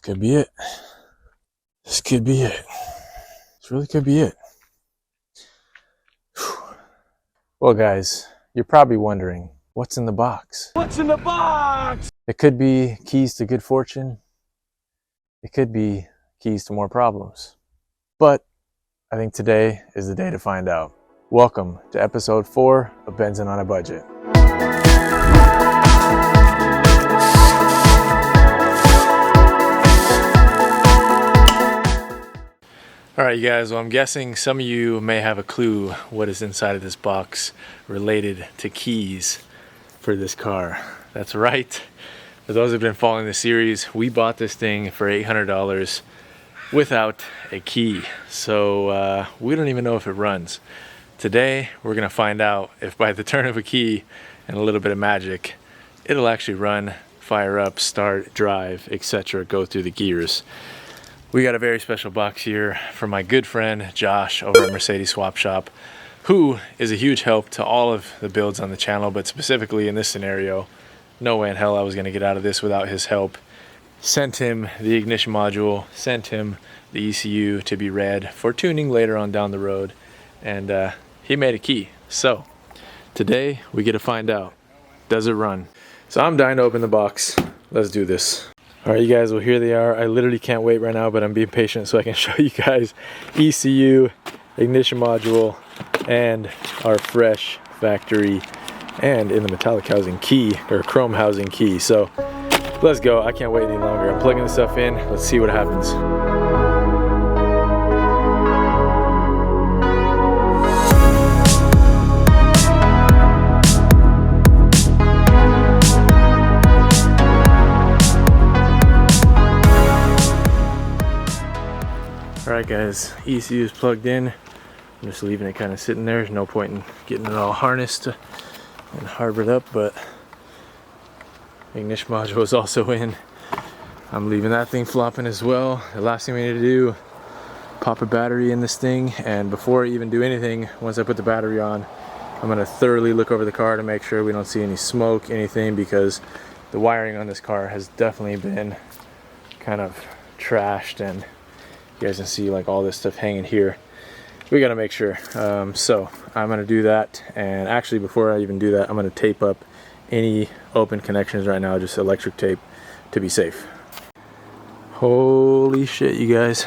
could be it. This could be it. This really could be it. Whew. Well, guys, you're probably wondering, what's in the box? What's in the box? It could be keys to good fortune. It could be keys to more problems. But I think today is the day to find out. Welcome to episode 4 of Benz'n On a Budget. All right, you guys, well, I'm guessing some of you may have a clue what is inside of this box related to keys for this car. That's right. For those who've been following the series, we bought this thing for $800 without a key. So we don't even know if it runs. Today, we're gonna find out if by the turn of a key and a little bit of magic, it'll actually run, fire up, start, drive, etc., go through the gears. We got a very special box here from my good friend Josh over at Mercedes Swap Shop, who is a huge help to all of the builds on the channel, but specifically in this scenario, no way in hell I was gonna get out of this without his help. Sent him the ignition module, sent him the ECU to be read for tuning later on down the road, and he made a key. So today we get to find out, does it run? So I'm dying to open the box. Let's do this. All right, you guys, well, here they are. I literally can't wait right now, but I'm being patient so I can show you guys ECU, ignition module, and our fresh factory and in the metallic housing key, or chrome housing key. So let's go. I can't wait any longer. I'm plugging this stuff in. Let's see what happens. Alright guys, ECU is plugged in. I'm just leaving it kind of sitting there. There's no point in getting it all harnessed and harbored up, but ignition module is also in. I'm leaving that thing flopping as well. The last thing we need to do, pop a battery in this thing, and before I even do anything, once I put the battery on, I'm going to thoroughly look over the car to make sure we don't see any smoke, anything, because the wiring on this car has definitely been kind of trashed, and you guys can see like all this stuff hanging here. We got to make sure. So I'm going to do that, and actually before I even do that, I'm going to tape up any open connections right now, just electric tape to be safe. Holy shit, you guys.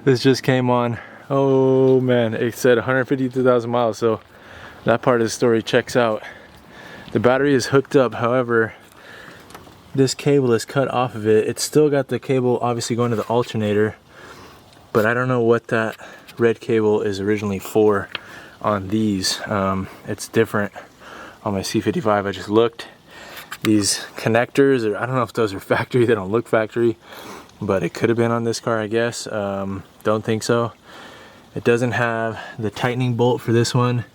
This just came on. Oh man, it said 152,000 miles, so that part of the story checks out. The battery is hooked up, however, this cable is cut off of it. It's still got the cable obviously going to the alternator, but I don't know what that red cable is originally for on these. It's different on my C55. I just looked. These connectors, or I don't know if those are factory, they don't look factory, but it could have been on this car, I guess. Don't think so. It doesn't have the tightening bolt for this one,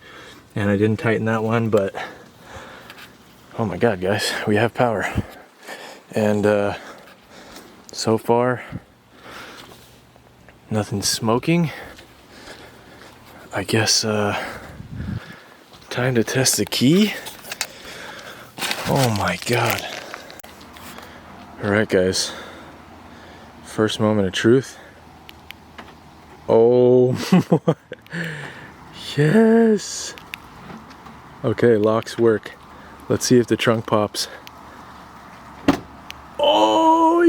and I didn't tighten that one, but oh my god, guys, we have power. And so far nothing's smoking. I guess time to test the key. Oh my god. Alright guys, first moment of truth. Oh my. Yes. Okay, locks work. Let's see if the trunk pops. Oh,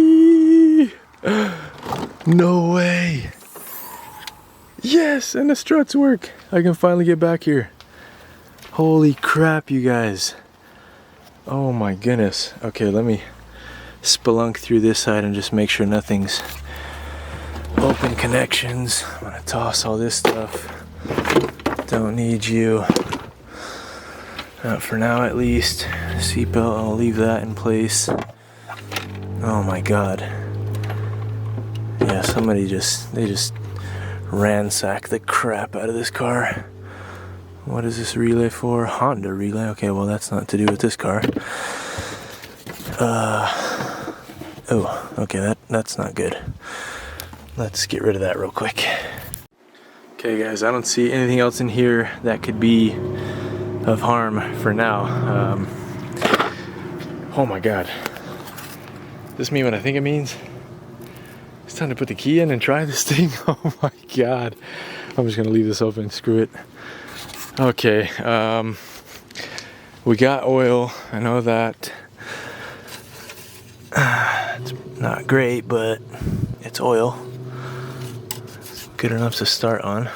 no way. Yes, and the struts work. I can finally get back here. Holy crap, you guys. Oh my goodness. Okay, let me spelunk through this side and just make sure nothing's open connections. I'm gonna toss all this stuff. Don't need you. Not for now, at least. Seatbelt, I'll leave that in place. Oh my god. Yeah, somebody they just ransacked the crap out of this car. What is this relay for? Honda relay. Okay, well that's not to do with this car. Oh, okay, that's not good. Let's get rid of that real quick. Okay guys, I don't see anything else in here that could be of harm for now. Oh my god. this mean what I think it means? It's time to put the key in and try this thing. Oh my God. I'm just gonna leave this open, screw it. Okay, we got oil. I know that it's not great, but it's oil. It's good enough to start on.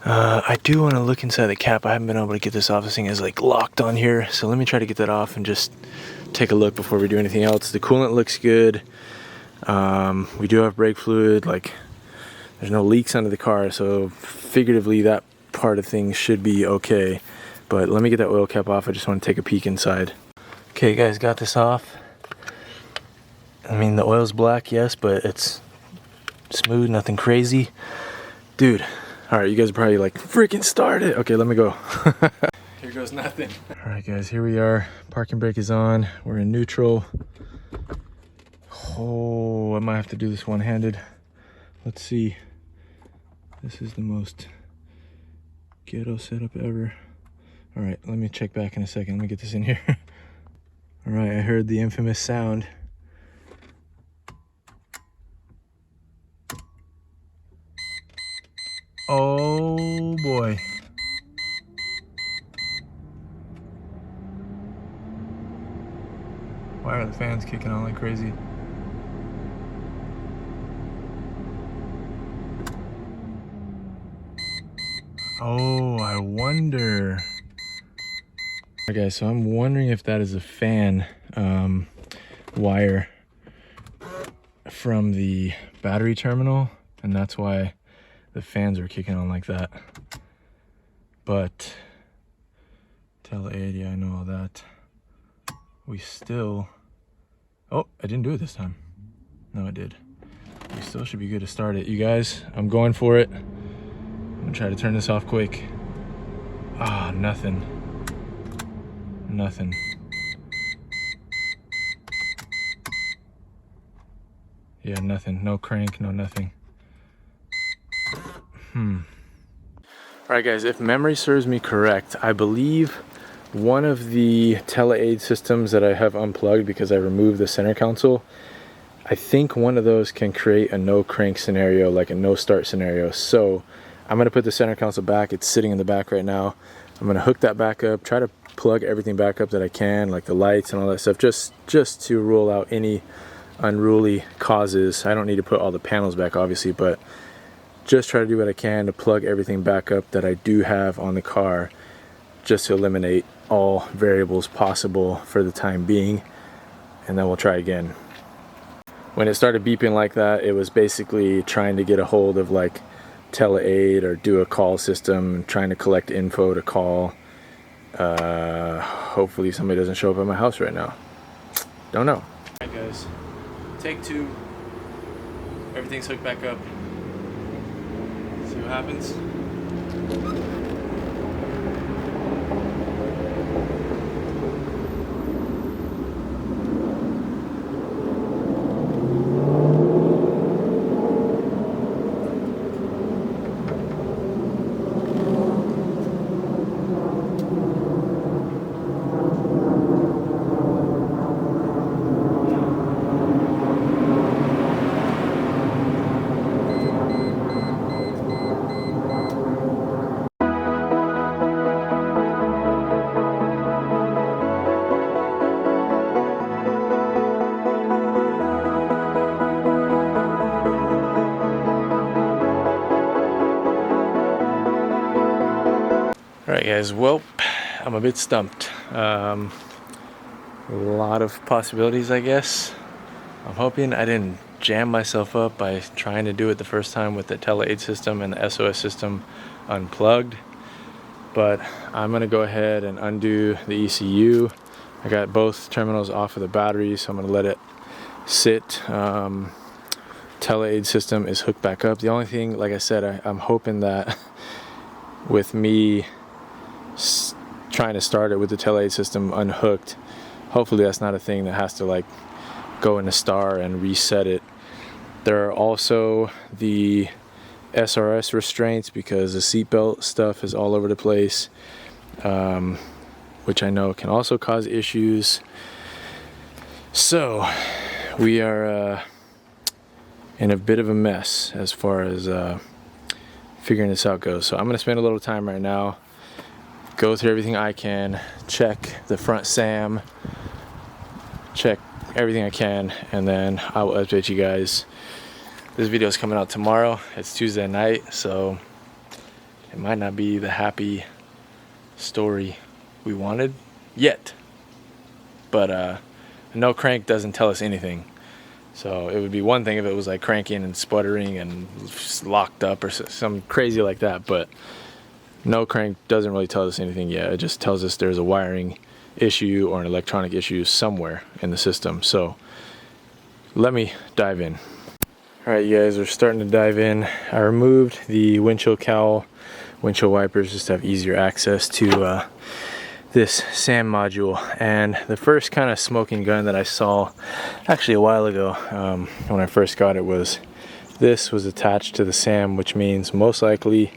I do want to look inside the cap. I haven't been able to get this off. This thing is like locked on here. So let me try to get that off and just take a look before we do anything else. The coolant looks good. We do have brake fluid. Like, there's no leaks under the car. So figuratively, that part of things should be okay. But let me get that oil cap off. I just want to take a peek inside. Okay, guys, got this off. I mean, the oil's black, yes, but it's smooth, nothing crazy. Dude. All right, you guys are probably like, freaking start it. Okay, let me go. Here goes nothing. All right, guys, here we are. Parking brake is on. We're in neutral. Oh, I might have to do this one-handed. Let's see. This is the most ghetto setup ever. All right, let me check back in a second. Let me get this in here. All right, I heard the infamous sound. Oh boy. Why are the fans kicking on like crazy? Oh, I wonder. Okay, so I'm wondering if that is a fan wire from the battery terminal, and that's why the fans are kicking on like that. But tele-aid, yeah, I know all that. We still, oh, I didn't do it this time. No, I did. We still should be good to start it. You guys, I'm going for it. I'm gonna try to turn this off quick. Ah, nothing. Nothing. Yeah, nothing. No crank, no nothing. Alright guys, if memory serves me correct, I believe one of the tele-aid systems that I have unplugged because I removed the center console, I think one of those can create a no crank scenario, like a no start scenario. So I'm going to put the center console back. It's sitting in the back right now. I'm going to hook that back up, try to plug everything back up that I can, like the lights and all that stuff, just to rule out any unruly causes. I don't need to put all the panels back obviously, but just try to do what I can to plug everything back up that I do have on the car, just to eliminate all variables possible for the time being, and then we'll try again. When it started beeping like that, it was basically trying to get a hold of like tele-aid or do a call system, trying to collect info to call. Hopefully somebody doesn't show up at my house right now. Don't know. Alright guys, take two. Everything's hooked back up. See what happens. Alright guys, well, I'm a bit stumped. A lot of possibilities, I guess. I'm hoping I didn't jam myself up by trying to do it the first time with the tele-aid system and the SOS system unplugged. But I'm going to go ahead and undo the ECU. I got both terminals off of the battery, so I'm going to let it sit. Tele-aid system is hooked back up. The only thing, like I said, I'm hoping that with me trying to start it with the tele-aid system unhooked, hopefully that's not a thing that has to like go into star and reset it. There are also the SRS restraints because the seatbelt stuff is all over the place, which I know can also cause issues. So we are in a bit of a mess as far as figuring this out goes. So I'm gonna spend a little time right now, go through everything I can, check the front SAM, check everything I can, and then I will update you guys. This video is coming out tomorrow. It's Tuesday night, so it might not be the happy story we wanted yet, but no crank doesn't tell us anything. So it would be one thing if it was like cranking and sputtering and locked up or some crazy like that, but no crank doesn't really tell us anything yet. It just tells us there's a wiring issue or an electronic issue somewhere in the system. So let me dive in. All right, you guys, we're starting to dive in. I removed the windshield cowl, windshield wipers, just to have easier access to this SAM module. And the first kind of smoking gun that I saw actually a while ago when I first got it was this was attached to the SAM, which means most likely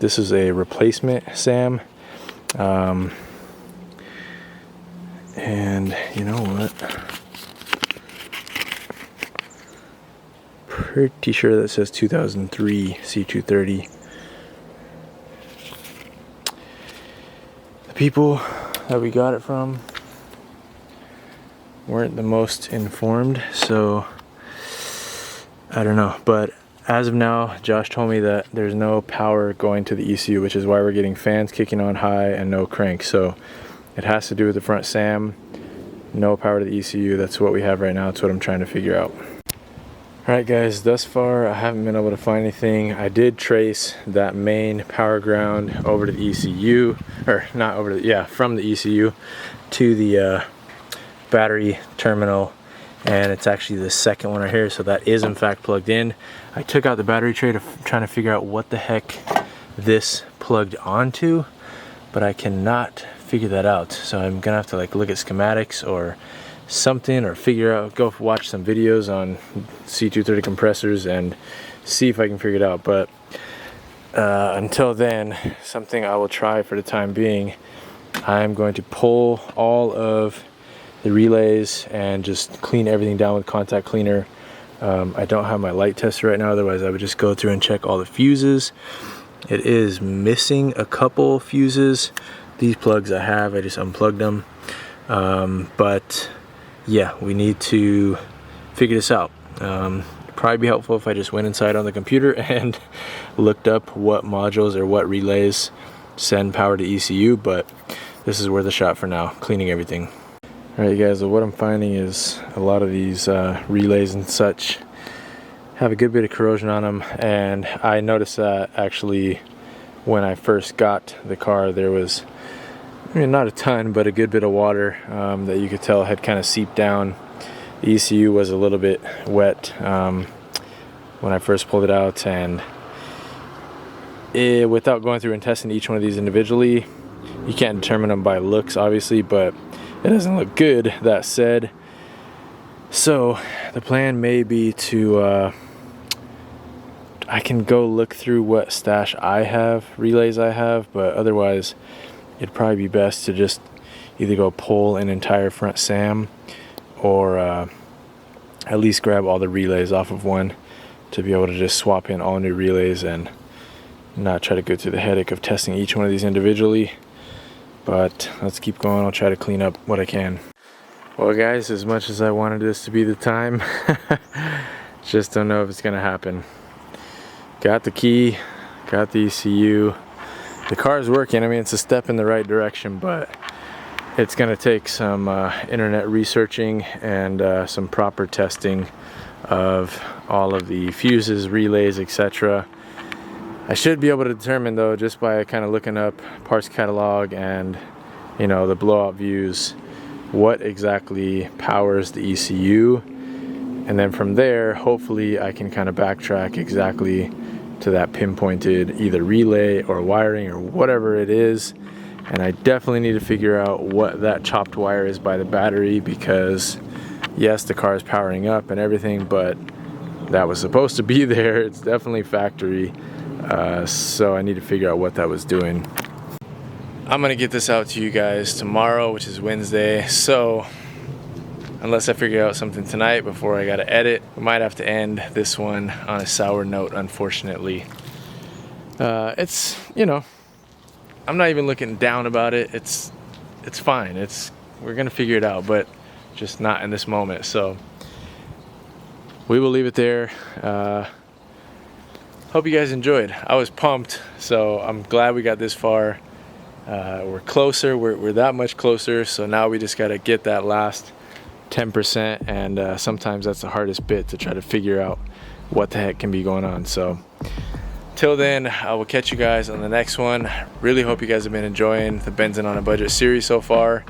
this is a replacement SAM. And you know what? Pretty sure that says 2003 C230. The people that we got it from weren't the most informed, so I don't know. But as of now, Josh told me that there's no power going to the ECU, which is why we're getting fans kicking on high and no crank. So it has to do with the front SAM, no power to the ECU. That's what we have right now. That's what I'm trying to figure out. Alright guys, thus far I haven't been able to find anything. I did trace that main power ground over to the ECU, or not over to, yeah, from the ECU to the battery terminal, and it's actually the second one right here, so that is in fact plugged in. I took out the battery tray to trying to figure out what the heck this plugged onto, but I cannot figure that out. So I'm gonna have to like look at schematics or something, or figure out, go watch some videos on C230 compressors and see if I can figure it out. But until then, something I will try for the time being, I'm going to pull all of the relays and just clean everything down with contact cleaner. I don't have my light tester right now, otherwise I would just go through and check all the fuses. It is missing a couple fuses. These plugs I have, I just unplugged them. But yeah, we need to figure this out. Probably be helpful if I just went inside on the computer and looked up what modules or what relays send power to ECU, but this is worth a shot for now, cleaning everything. Alright guys, so what I'm finding is a lot of these relays and such have a good bit of corrosion on them, and I noticed that actually when I first got the car. There was, I mean, not a ton, but a good bit of water that you could tell had kind of seeped down. The ECU was a little bit wet when I first pulled it out, and without going through and testing each one of these individually, you can't determine them by looks obviously, but it doesn't look good, that said. So the plan may be to I can go look through what stash I have, relays I have, but otherwise it'd probably be best to just either go pull an entire front SAM or at least grab all the relays off of one to be able to just swap in all new relays and not try to go through the headache of testing each one of these individually. But let's keep going. I'll try to clean up what I can. Well guys, as much as I wanted this to be the time, just don't know if it's gonna happen. Got the key, got the ECU. The car is working. I mean, it's a step in the right direction, but it's going to take some internet researching and some proper testing of all of the fuses, relays, etc. I should be able to determine though, just by kind of looking up parts catalog and, you know, the blowout views, what exactly powers the ECU, and then from there hopefully I can kind of backtrack exactly to that pinpointed either relay or wiring or whatever it is. And I definitely need to figure out what that chopped wire is by the battery, because yes, the car is powering up and everything, but that was supposed to be there. It's definitely factory, so I need to figure out what that was doing. I'm gonna get this out to you guys tomorrow, which is Wednesday. So unless I figure out something tonight before I gotta edit. We might have to end this one on a sour note, unfortunately. It's, you know, I'm not even looking down about it. It's fine. We're gonna figure it out, but just not in this moment. So we will leave it there. Hope you guys enjoyed. I was pumped, so I'm glad we got this far. We're closer. We're that much closer. So now we just gotta get that last 10%, and sometimes that's the hardest bit, to try to figure out what the heck can be going on. So till then, I will catch you guys on the next one. Really hope you guys have been enjoying the Benz'n On a Budget series so far.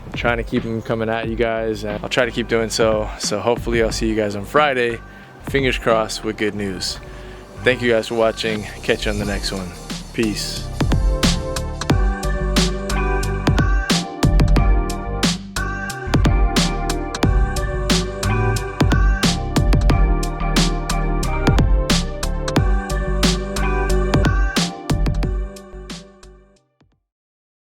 I'm trying to keep them coming at you guys, and I'll try to keep doing so. So hopefully I'll see you guys on Friday, fingers crossed, with good news. Thank you guys for watching. Catch you on the next one. Peace.